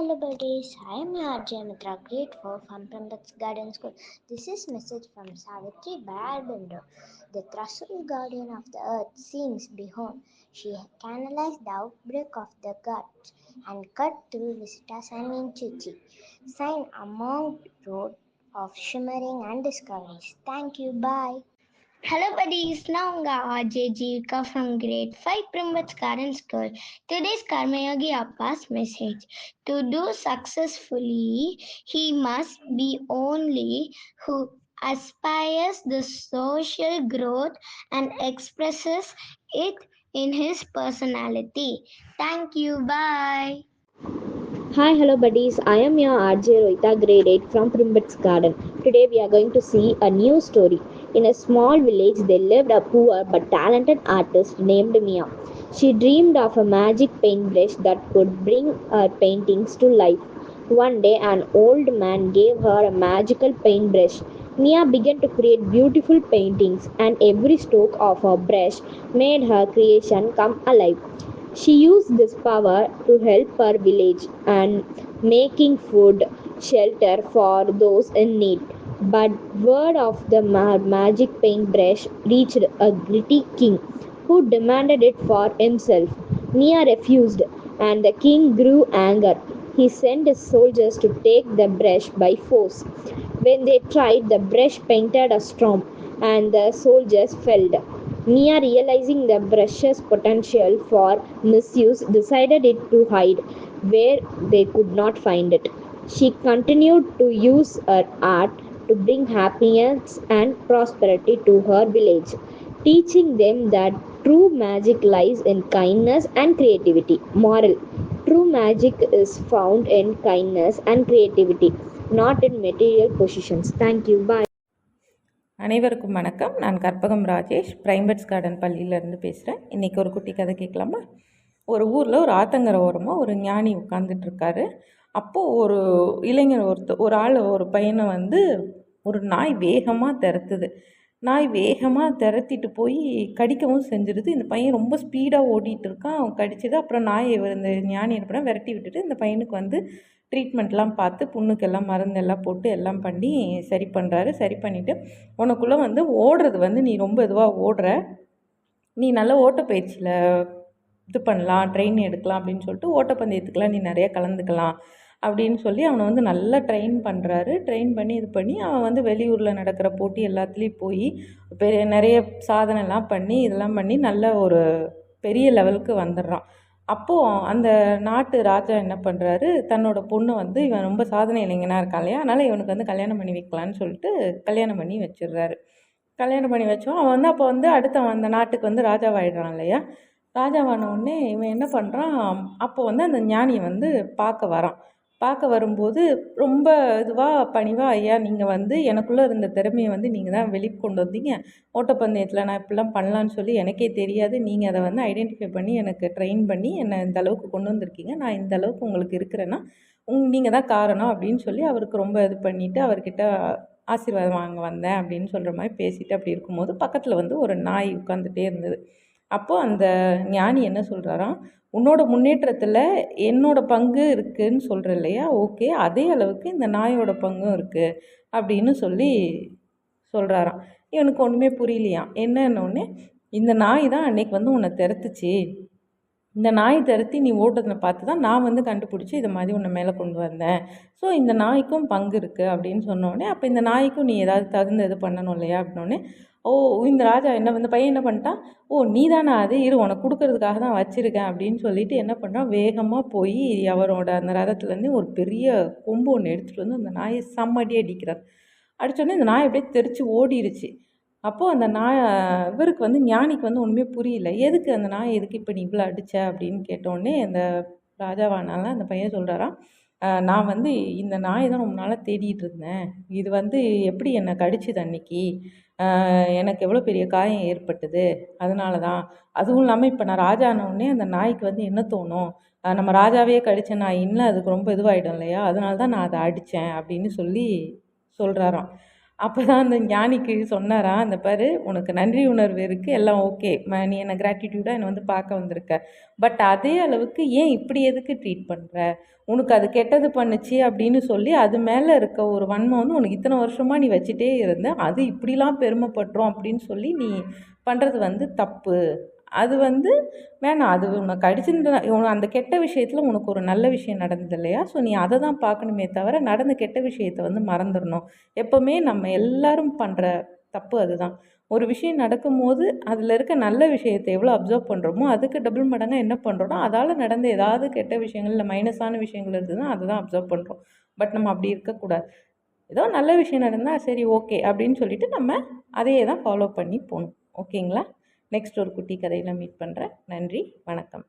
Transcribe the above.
Hello buddies, I am your RJ Mitra, grade 4 from Prambax Garden School. This is message from Savitri by Arbindo. The trustful guardian of the earth sings, behold, she canalized the outbreak of the gods and cut through Visitas and Inchichi. Sign among road of shimmering and discoveries. Thank you, bye. Hello buddies, நான் உங்க RJ Jeevika from grade 5 Primwats Garden School. Today's Karmayogi Appa's message. To do successfully, he must be only who aspires the social growth and expresses it in his personality. Thank you, bye. Hi, hello buddies. I am your RJ Rohita, grade 8 from Primbats Garden. Today we are going to see a new story. In a small village, there lived a poor but talented artist named Mia. She dreamed of a magic paintbrush that could bring her paintings to life. One day, an old man gave her a magical paintbrush. Mia began to create beautiful paintings, and every stroke of her brush made her creation come alive. She used this power to help her village and making food, shelter for those in need. But word of the magic paintbrush reached a greedy king who demanded it for himself. Mia refused, and the king grew angry. He sent his soldiers to take the brush by force. When they tried, the brush painted a storm, and the soldiers fell. Mia, realizing the brush's potential for misuse, decided it to hide where they could not find it. She continued to use her art to bring happiness and prosperity to her village, teaching them that true magic lies in kindness and creativity. Moral: true magic is found in kindness and creativity, not in material possessions. Thank you. Bye. அனைவருக்கும் வணக்கம். நான் Karpagam Rajesh, பிரைம்பட்ஸ் garden பள்ளியிலேருந்து பேசுகிறேன். இன்றைக்கி ஒரு குட்டி கதை கேட்கலாமா? ஒரு ஊரில் ஒரு ஆத்தங்கரை ஓரமாக ஒரு ஞானி உட்காந்துட்ருக்காரு. அப்போது ஒரு இளைஞர் ஒரு ஆள் ஒரு பையனை ஒரு நாய் வேகமாக திறத்துது. நாய் வேகமாக திறத்திட்டு போய் கடிக்கவும் செஞ்சிடுது. இந்த பையன் ரொம்ப ஸ்பீடாக ஓடிட்டு இருக்கான். அவன் கடிச்சிது. அப்புறம் நாய் இந்த ஞானி என்ன பண்ண விரட்டி விட்டுட்டு இந்த பையனுக்கு ட்ரீட்மெண்ட்லாம் பார்த்து புண்ணுக்கெல்லாம் மருந்தெல்லாம் போட்டு எல்லாம் பண்ணி சரி பண்ணுறாரு. சரி பண்ணிவிட்டு உனக்குள்ளே ஓடுறது நீ ரொம்ப இதுவாக ஓடுற, நீ நல்ல ஓட்டப்பயிற்சியில் இது பண்ணலாம், ட்ரெயின் எடுக்கலாம் அப்படின்னு சொல்லிட்டு ஓட்டப்பந்தயத்துக்கெலாம் நீ நிறையா கலந்துக்கலாம் அப்படின்னு சொல்லி அவனை நல்லா ட்ரெயின் பண்ணுறாரு. ட்ரெயின் பண்ணி இது பண்ணி அவன் வெளியூரில் நடக்கிற போட்டி எல்லாத்துலேயும் போய் நிறைய சாதனைலாம் பண்ணி இதெல்லாம் பண்ணி நல்ல ஒரு பெரிய லெவலுக்கு வந்துடுறான். அப்போது அந்த நாட்டு ராஜா என்ன பண்ணுறாரு, தன்னோட பொண்ணு இவன் ரொம்ப சாதனை இளைஞனாக இருக்கான் இல்லையா, அதனால் இவனுக்கு கல்யாணம் பண்ணி வைக்கலான்னு சொல்லிட்டு கல்யாணம் பண்ணி வச்சிடுறாரு. கல்யாணம் பண்ணி வச்சோம். அவன் அப்போ அடுத்த அந்த நாட்டுக்கு ராஜாவாயிடுறான் இல்லையா. ராஜாவான உடனே இவன் என்ன பண்ணுறான், அப்போ அந்த ஞானியை பார்க்க வரான். பார்க்க வரும்போது ரொம்ப இதுவாக பணிவாக, ஐயா நீங்கள் எனக்குள்ளே இருந்த திறமையை நீங்கள் தான் வெளியே கொண்டு வந்தீங்க. ஓட்டப்பந்தயத்தில் நான் இப்படிலாம் பண்ணலான்னு சொல்லி எனக்கே தெரியாது. நீங்கள் அதை ஐடென்டிஃபை பண்ணி எனக்கு ட்ரெயின் பண்ணி என்னை இந்த அளவுக்கு கொண்டு வந்திருக்கீங்க. நான் இந்த அளவுக்கு உங்களுக்கு இருக்கிறேன்னா நீங்கள் தான் காரணம் அப்படின்னு சொல்லி அவருக்கு ரொம்ப இது பண்ணிவிட்டு அவர்கிட்ட ஆசீர்வாதம் வாங்க வந்தேன் அப்படின்னு சொல்கிற மாதிரி பேசிட்டு அப்படி இருக்கும்போது பக்கத்தில் ஒரு நாய் உட்காந்துட்டே இருந்தது. அப்போது அந்த ஞானி என்ன சொல்கிறாராம், உன்னோட முன்னேற்றத்தில் என்னோட பங்கு இருக்குதுன்னு சொல்கிற இல்லையா, ஓகே, அதே அளவுக்கு இந்த நாயோட பங்கும் இருக்குது அப்படின்னு சொல்லி சொல்கிறாராம். இவனுக்கு ஒன்றுமே புரியலையாம். என்னன்னொடனே, இந்த நாய் தான் அன்றைக்கி உன்னை திறத்துச்சு, இந்த நாய் திறத்தி நீ ஓட்டுறதை பார்த்து தான் நான் கண்டுபிடிச்சி இதை மாதிரி உன்னை மேலே கொண்டு வந்தேன். ஸோ இந்த நாய்க்கும் பங்கு இருக்குது அப்படின்னு சொன்னோடனே, அப்போ இந்த நாய்க்கும் நீ ஏதாவது தகுந்த இது பண்ணணும் இல்லையா அப்படின்னோடனே, ஓ இந்த ராஜா என்ன பையன் என்ன பண்ணிட்டான், ஓ நீ தானே அது, இரு உனக்கு கொடுக்கறதுக்காக தான் வச்சுருக்கேன் அப்படின்னு சொல்லிட்டு என்ன பண்ணுறான், வேகமாக போய் அவரோட அந்த ரதத்துலேருந்து ஒரு பெரிய கொம்பு ஒன்று எடுத்துகிட்டு அந்த நாயை செம்மடி அடிக்கிறார். அடித்தோடனே இந்த நாய் அப்படியே தெரிச்சு ஓடிடுச்சு. அப்போது அந்த நாய் இவருக்கு ஞானிக்கு ஒன்றுமே புரியல. எதுக்கு அந்த நாய் எதுக்கு இப்போ நீ இவ்வளோ அடித்த அப்படின்னு கேட்டோடனே அந்த ராஜாவானால அந்த பையன் சொல்கிறாராம், நான் இந்த நாயை தான் ரொம்ப நாளாக தேடிட்டு இருந்தேன். இது எப்படி என்னை கடிச்சுது அன்னைக்கு, எனக்கு எவ்வளோ பெரிய காயம் ஏற்பட்டது, அதனால தான். அதுவும் இல்லாமல் இப்போ நான் ராஜா ஆனவுடனே அந்த நாய்க்கு என்ன தோணும், நம்ம ராஜாவே கடித்த நாயின்ல அதுக்கு ரொம்ப இதுவாகிடும் இல்லையா, அதனால தான் நான் அதை அடித்தேன் அப்படின்னு சொல்லி சொல்கிறாராம். அப்போ தான் அந்த ஞானிக்கு சொன்னாரா, அந்த பாரு உனக்கு நன்றி உணர்வு இருக்குது, எல்லாம் ஓகே, நீ என்னை கிராட்டிடியூடாக என்னை வந்து பார்க்க வந்திருக்க, பட் அதே அளவுக்கு ஏன் இப்படி எதுக்கு ட்ரீட் பண்ணுற, உனக்கு அது கெட்டது பண்ணுச்சு அப்படின்னு சொல்லி அது மேலே இருக்க ஒரு வன்மம் வந்து உனக்கு இத்தனை வருஷமாக நீ வச்சுட்டே இருந்த, அது இப்படிலாம் பெருமைப்பட்டுரும் அப்படின்னு சொல்லி நீ பண்ணுறது வந்து தப்பு, அது வந்து வேணாம், அது உனக்கு அடிச்சிருந்த அந்த கெட்ட விஷயத்தில் உனக்கு ஒரு நல்ல விஷயம் நடந்தது இல்லையா, ஸோ நீ அதை தான் பார்க்கணுமே தவிர நடந்த கெட்ட விஷயத்தை வந்து மறந்துடணும். எப்போவுமே நம்ம எல்லாரும் பண்ணுற தப்பு அதுதான். ஒரு விஷயம் நடக்கும்போது அதில் இருக்க நல்ல விஷயத்தை எவ்வளோ அப்சர்வ் பண்ணுறோமோ அதுக்கு டபுள் மடங்காக என்ன பண்ணுறோன்னா அதால் நடந்த ஏதாவது கெட்ட விஷயங்கள் இல்லை மைனஸான விஷயங்கள் இருந்ததுன்னா அதை தான் அப்சர்வ் பண்ணுறோம். பட் நம்ம அப்படி இருக்கக்கூடாது. ஏதோ நல்ல விஷயம் நடந்தால் சரி ஓகே அப்படின்னு சொல்லிட்டு நம்ம அதையே தான் ஃபாலோ பண்ணி போகணும். ஓகேங்களா? நெக்ஸ்ட் ஒரு குட்டி கதையில் மீட் பண்ணுறேன். நன்றி, வணக்கம்.